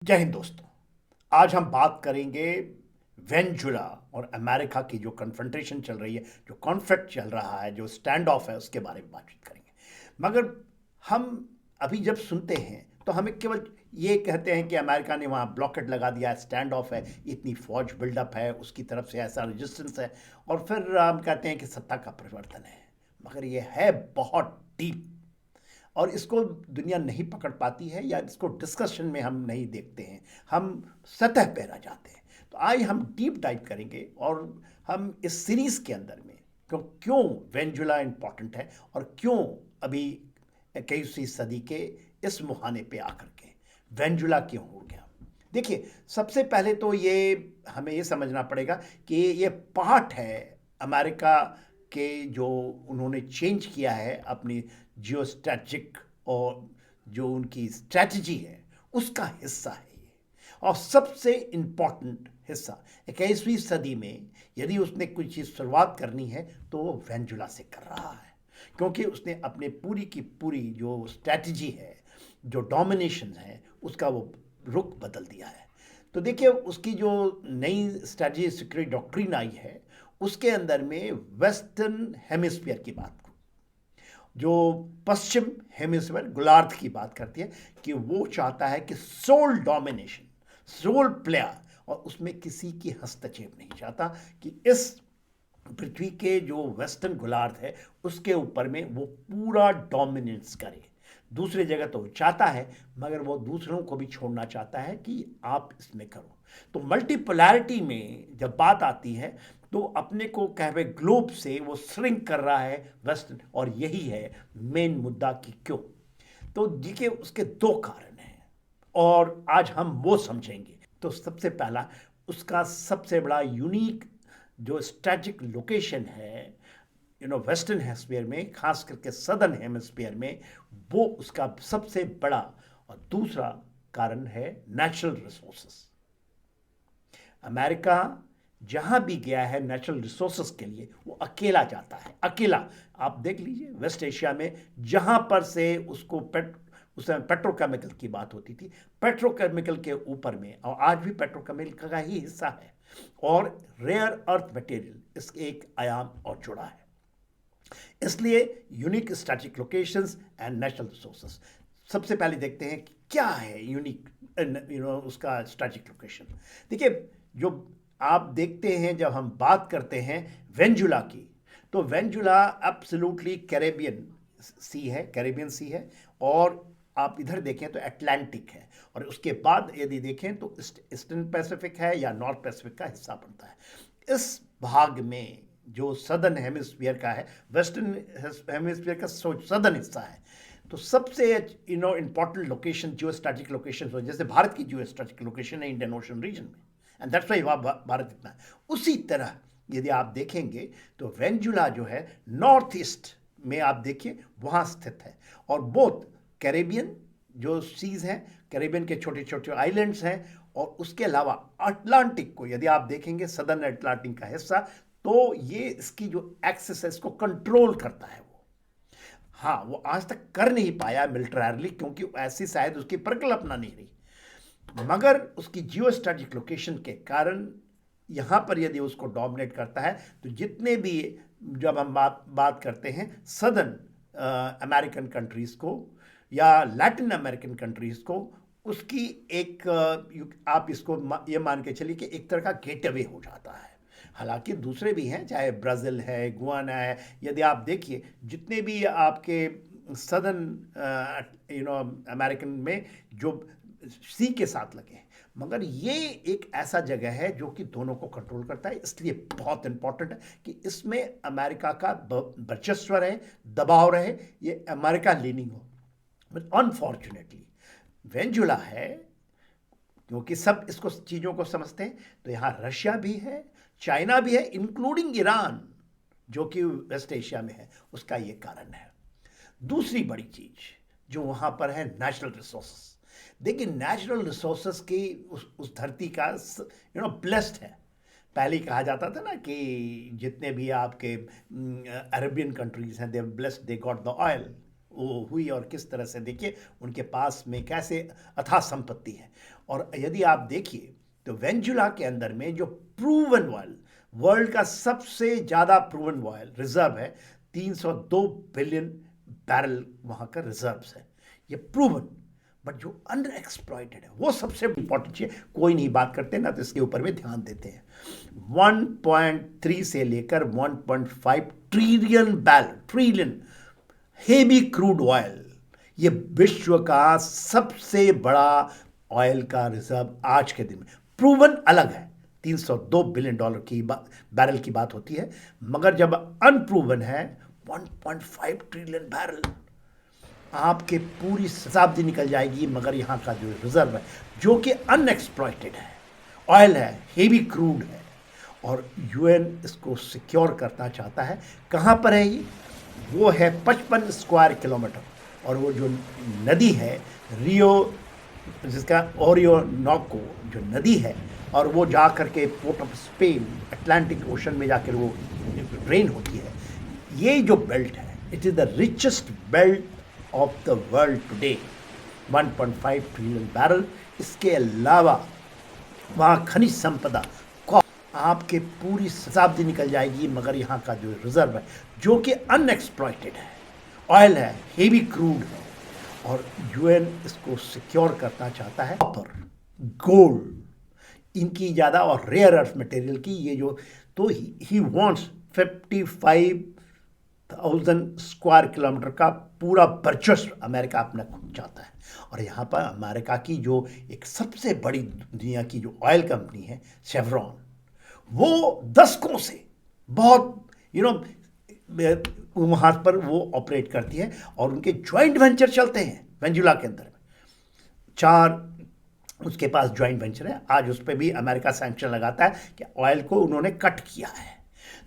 जय हिंद दोस्तों। आज हम बात करेंगे वेनेजुला और अमेरिका की जो कन्फ्रंटेशन चल रही है, जो कॉन्फ्लिक्ट चल रहा है, जो स्टैंड ऑफ है, उसके बारे में बातचीत करेंगे। मगर हम अभी जब सुनते हैं तो हमें केवल ये कहते हैं कि अमेरिका ने वहाँ ब्लॉकेट लगा दिया है, स्टैंड ऑफ है, इतनी फौज बिल्डअप है, उसकी तरफ से ऐसा रेजिस्टेंस है, और फिर हम कहते हैं कि सत्ता का परिवर्तन है। मगर ये है बहुत डीप, और इसको दुनिया नहीं पकड़ पाती है, या इसको डिस्कशन में हम नहीं देखते हैं, हम सतह पे रह जाते हैं। तो आज हम डीप डाइव करेंगे, और हम इस सीरीज के अंदर में क्यों वेनेजुला इंपॉर्टेंट है, और क्यों अभी 21वीं सदी के इस मुहाने पे आकर के वेनेजुला क्यों हो गया। देखिए, सबसे पहले तो ये हमें ये समझना पड़ेगा कि ये पार्ट है अमेरिका के, जो उन्होंने चेंज किया है अपनी जियो स्ट्रैटेजिक, और जो उनकी स्ट्रैटेजी है उसका हिस्सा है ये। और सबसे इम्पॉर्टेंट हिस्सा 21वीं सदी में यदि उसने कुछ चीज़ शुरुआत करनी है तो वो वेनेजुला से कर रहा है, क्योंकि उसने अपने पूरी की पूरी जो स्ट्रैटेजी है, जो डोमिनेशन है, उसका वो रुख बदल दिया है। तो देखिए, उसकी जो नई स्ट्रैटेजी सिक्योरिटी डॉक्ट्रिन आई है, उसके अंदर में वेस्टर्न हेमिस्फीयर की बात, जो पश्चिम हेमिस्फीयर गोलार्ध की बात करती है, कि वो चाहता है कि सोल डोमिनेशन, सोल प्लेयर, और उसमें किसी की हस्तक्षेप नहीं चाहता, कि इस पृथ्वी के जो वेस्टर्न गोलार्ध है उसके ऊपर में वो पूरा डोमिनेंस करे। दूसरी जगह तो वो चाहता है, मगर वो दूसरों को भी छोड़ना चाहता है कि आप इसमें करो। तो मल्टीपोलैरिटी में जब बात आती है तो अपने को कहे ग्लोब से वो श्रिंक कर रहा है वेस्टर्न, और यही है मेन मुद्दा कि क्यों। तो देखिए, उसके दो कारण हैं, और आज हम वो समझेंगे। तो सबसे पहला, उसका सबसे बड़ा यूनिक जो स्ट्रेटेजिक लोकेशन है, वेस्टर्न हेमिस्फीयर में, खास करके सदर्न हेमिस्फीयर में, वो उसका सबसे बड़ा और दूसरा कारण है नेचुरल रिसोर्सेस। अमेरिका जहां भी गया है नेचुरल रिसोर्सेस के लिए, वो अकेला जाता है, अकेला। आप देख लीजिए वेस्ट एशिया में, जहां पर से उसको उस समय पेट्रोकेमिकल की बात होती थी, पेट्रोकेमिकल के ऊपर में, और आज भी पेट्रोकेमिकल का ही हिस्सा है, और रेयर अर्थ मटेरियल इसके एक आयाम और जुड़ा है। इसलिए unique static locations and natural resources. सबसे पहले देखते हैं कि क्या है यूनिक उसका स्टैटिक लोकेशन। देखिए, जो आप देखते हैं जब हम बात करते हैं वेनेजुला की, तो वेनेजुला एब्सोल्युटली कैरेबियन सी है, कैरेबियन सी है, और आप इधर देखें तो अटलांटिक है, और उसके बाद यदि देखें तो ईस्टर्न पैसिफिक है या नॉर्थ पैसिफिक का हिस्सा बनता है। इस भाग में जो सदर्न हेमिस्फीयर का है, वेस्टर्न हेमिस्फीयर का सदर्न हिस्सा है, तो सबसे important location geo strategic location हो, जैसे भारत की जियो स्ट्रेटेजिक लोकेशन है इंडियन ओशन रीजन में, एंड दैट्स व्हाई वहाँ भारत इतना है। उसी तरह यदि आप देखेंगे तो वेनेजुला जो है नॉर्थ ईस्ट में, आप देखिए वहाँ स्थित है, और बोथ कैरेबियन जो सीज हैं, कैरेबियन के छोटे छोटे आइलैंड्स हैं, और उसके अलावा अटलांटिक को यदि आप देखेंगे, सदर्न अटलांटिक का हिस्सा, तो ये इसकी जो एक्सेस है इसको कंट्रोल करता है वो। हाँ, वो आज तक कर नहीं पाया मिलिटरली, क्योंकि ऐसी शायद उसकी परिकल्पना नहीं रही, मगर उसकी जियो स्ट्रेटेजिक लोकेशन के कारण यहाँ पर यदि उसको डोमिनेट करता है, तो जितने भी, जब हम बात करते हैं सदर्न अमेरिकन कंट्रीज़ को या लैटिन अमेरिकन कंट्रीज़ को, उसकी एक आप इसको ये मान के चलिए कि एक तरह का गेटवे हो जाता है। हालांकि दूसरे भी हैं, चाहे ब्राज़ील है, गुआना है, यदि आप देखिए जितने भी आपके सदर्न अमेरिकन में जो सी के साथ लगे हैं, मगर ये एक ऐसा जगह है जो कि दोनों को कंट्रोल करता है। इसलिए बहुत इंपॉर्टेंट है कि इसमें अमेरिका का वर्चस्व रहे, दबाव रहे, ये अमेरिका लीनिंग हो। बट अनफॉर्चुनेटली वेनेजुला है, क्योंकि सब इसको चीज़ों को समझते हैं, तो यहाँ रशिया भी है, चाइना भी है, इंक्लूडिंग ईरान, जो कि वेस्ट एशिया में है, उसका ये कारण है। दूसरी बड़ी चीज जो वहां पर है, नेचुरल रिसोर्सेस। देखिए, नेचुरल रिसोर्सेस की उस धरती का ब्लेस्ड है। पहले ही कहा जाता था ना कि जितने भी आपके अरेबियन कंट्रीज हैं, they blessed, they got the oil, वो हुई और किस तरह से देखिए उनके पास में कैसे अथाह संपत्ति है। और यदि आप देखिए तो वेनेजुला के अंदर में जो प्रूवन ऑयल, वर्ल्ड का सबसे ज़्यादा प्रूवन ऑयल रिजर्व है, 302 बिलियन बैरल वहाँ का रिजर्व्स है, ये प्रूवन। बट जो अनएक्सप्लॉइटेड है वो सबसे इंपॉर्टेंट चीज, कोई नहीं बात करते ना, तो इसके ऊपर में ध्यान देते हैं। 1.3 से लेकर 1.5 trillion barrel, trillion heavy crude oil, ये विश्व का सबसे बड़ा ऑयल का रिजर्व आज के दिन में। प्रूवन अलग है, 302 बिलियन डॉलर की बैरल की बात होती है, मगर जब अनप्रूवन है 1.5 ट्रिलियन बैरल, आपके पूरी शताब्दी निकल जाएगी मगर यहाँ का जो रिजर्व है जो कि अनएक्सप्लॉइटेड है, ऑयल है, हेवी क्रूड है, और यूएन इसको सिक्योर करना चाहता है। कहाँ पर है ये? वो है 55 स्क्वायर किलोमीटर, और वो जो नदी है रियो, जिसका ओरियोनोको जो नदी है, और वो जा करके port of Spain Atlantic ocean में जाकर वो ड्रेन होती है। ये जो बेल्ट है, it is the richest belt of the world today, 1.5 trillion barrel. इसके अलावा वहाँ खनिज संपदा, आपके पूरी शताब्दी निकल जाएगी मगर यहाँ का जो रिजर्व है जो कि अनएक्सप्लॉइटेड है, ऑयल है, हेवी क्रूड है, और यूएन इसको सिक्योर करना चाहता है। कॉपर, गोल्ड, इनकी ज़्यादा, और रेयर अर्थ मटेरियल की ये जो, तो ही वांट्स 55,000 स्क्वायर किलोमीटर का पूरा वर्चस्व अमेरिका अपना खुद चाहता है। और यहाँ पर अमेरिका की जो एक सबसे बड़ी दुनिया की जो ऑयल कंपनी है शेवरॉन, वो दशकों से बहुत वहाँ पर वो ऑपरेट करती है, और उनके ज्वाइंट वेंचर चलते हैं वेनेजुला के अंदर में। 4 उसके पास ज्वाइंट वेंचर है। आज उस पर भी अमेरिका सैंक्शन लगाता है कि ऑयल को उन्होंने कट किया है।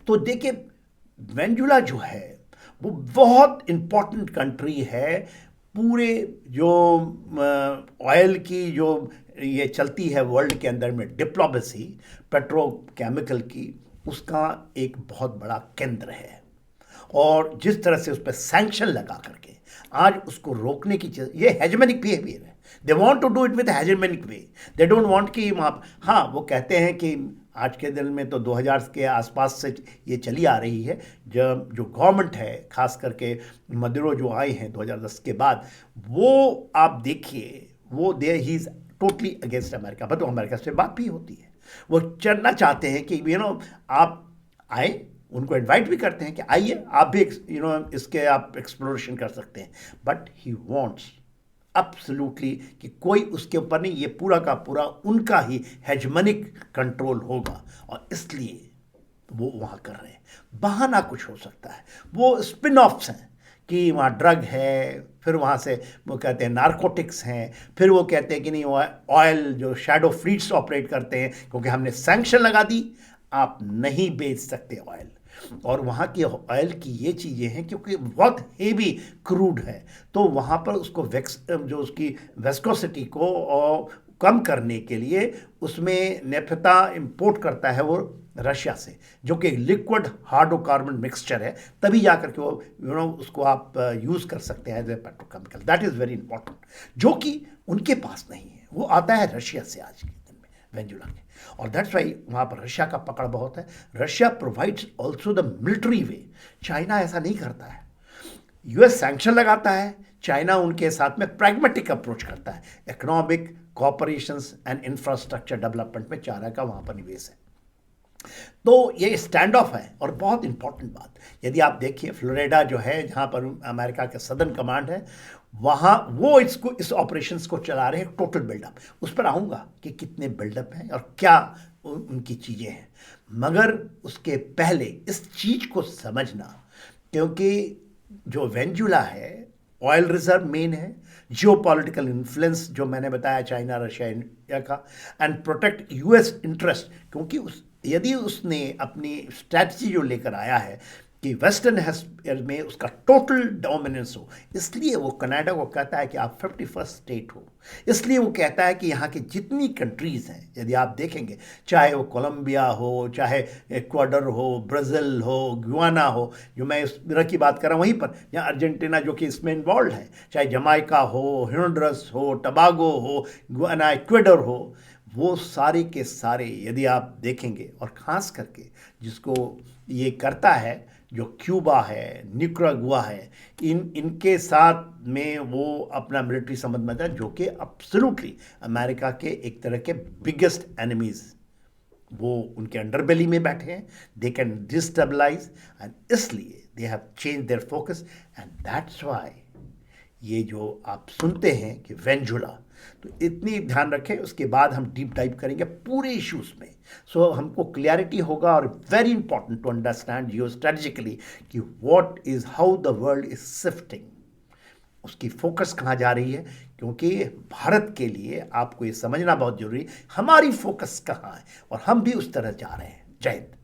तो देखिए वेनेजुला जो है वो बहुत इम्पॉर्टेंट कंट्री है। पूरे जो ऑयल की जो ये चलती है वर्ल्ड के अंदर में डिप्लोमेसी, पेट्रोकेमिकल की, उसका एक बहुत बड़ा केंद्र है। और जिस तरह से उस पर सैंक्शन लगा करके आज उसको रोकने की चीज़, ये हेजेमनिक बिहेवियर है। They want to do it with hegemonic way, they don't want कि वहाँ, हाँ वो कहते हैं कि आज के दिन में तो 2000 के आसपास से ये चली आ रही है, जब जो गवर्नमेंट है खास करके मदुरो जो आए हैं 2010 के बाद, वो आप देखिए वो they he is totally against America. But America से बात भी होती है, वो चलना चाहते हैं कि आप आए, उनको इनवाइट भी करते हैं कि आइए आप भी इसके आप एक्सप्लोरेशन कर सकते हैं। बट ही वांट्स एब्सोल्युटली कि कोई उसके ऊपर नहीं, ये पूरा का पूरा उनका ही हेजमनिक कंट्रोल होगा, और इसलिए वो वहाँ कर रहे हैं। बहाना कुछ हो सकता है, वो स्पिन ऑफ्स हैं कि वहाँ ड्रग है, फिर वहाँ से वो कहते हैं नारकोटिक्स हैं, फिर वो कहते हैं कि नहीं ऑयल जो शैडो फ्लीट्स ऑपरेट करते हैं क्योंकि हमने सैंक्शन लगा दी, आप नहीं बेच सकते ऑयल। और वहाँ की ऑयल की ये चीज़ें हैं क्योंकि बहुत हेवी क्रूड है, तो वहाँ पर उसको जो उसकी वेस्कोसिटी को कम करने के लिए उसमें नेफ्ता इंपोर्ट करता है वो रशिया से, जो कि लिक्विड हाइड्रोकार्बन मिक्सचर है, तभी जाकर के वो उसको आप यूज़ कर सकते हैं as a petrochemical. That is very important, जो कि उनके पास नहीं है, वो आता है रशिया से आज के दिन में वेनेजुला के। और दैट्स वाई वहाँ पर रशिया का पकड़ बहुत है। Russia provides also the military way, China ऐसा नहीं करता है। यूएस सैंक्शन लगाता है, चाइना उनके साथ में प्रैग्मेटिक अप्रोच करता है। Economic cooperations and infrastructure development में चाइना का वहाँ पर निवेश है। तो ये स्टैंड ऑफ है। और बहुत इंपॉर्टेंट बात, यदि आप देखिए फ्लोरिडा जो है जहाँ पर अमेरिका का सदर्न कमांड है, वहाँ वो इस ऑपरेशंस को चला रहे हैं। टोटल बिल्डअप उस पर आऊँगा कि कितने बिल्डअप हैं और क्या उनकी चीज़ें हैं, मगर उसके पहले इस चीज़ को समझना, क्योंकि जो वेनेजुला है ऑयल रिजर्व मेन है, जियोपॉलिटिकल इन्फ्लुएंस जो मैंने बताया चाइना रशिया इंडिया का, एंड प्रोटेक्ट यूएस इंटरेस्ट, क्योंकि यदि उसने अपनी स्ट्रैटेजी जो लेकर आया है कि वेस्टर्न हेस्फीयर में उसका टोटल डोमिनेंस हो। इसलिए वो कनाडा को कहता है कि आप 51st स्टेट हो। इसलिए वो कहता है कि यहाँ की जितनी कंट्रीज़ हैं, यदि आप देखेंगे, चाहे वो कोलंबिया हो, चाहे इक्वाडोर हो, ब्राज़ील हो, गुयाना हो, जो मैं इस तरह की बात कर रहा हूँ, वहीं पर यहाँ अर्जेंटीना जो कि इसमें इन्वॉल्व है, चाहे जमाइका हो, होंडुरास हो, टबागो हो, गुयाना, इक्वाडोर हो, वो सारे के सारे यदि आप देखेंगे, और ख़ास करके जिसको ये करता है, जो क्यूबा है, निकरागुआ है, इनके साथ में वो अपना मिलिट्री संबंध बनाता है, जो कि अब्सोल्युटली अमेरिका के एक तरह के बिगेस्ट एनिमीज, वो उनके अंडरबेली में बैठे हैं। दे कैन डिस्टेबलाइज, एंड इसलिए they have change their focus, and that's why ये जो आप सुनते हैं कि वेंजुला, तो इतनी ध्यान रखें। उसके बाद हम डीप डाइव करेंगे पूरे इश्यूज में, सो हमको क्लियरिटी होगा। और very important to understand geo strategically कि what is, how the world is shifting, उसकी फोकस कहाँ जा रही है। क्योंकि भारत के लिए आपको ये समझना बहुत जरूरी है हमारी फोकस कहाँ है, और हम भी उस तरह जा रहे हैं। जय हिंद।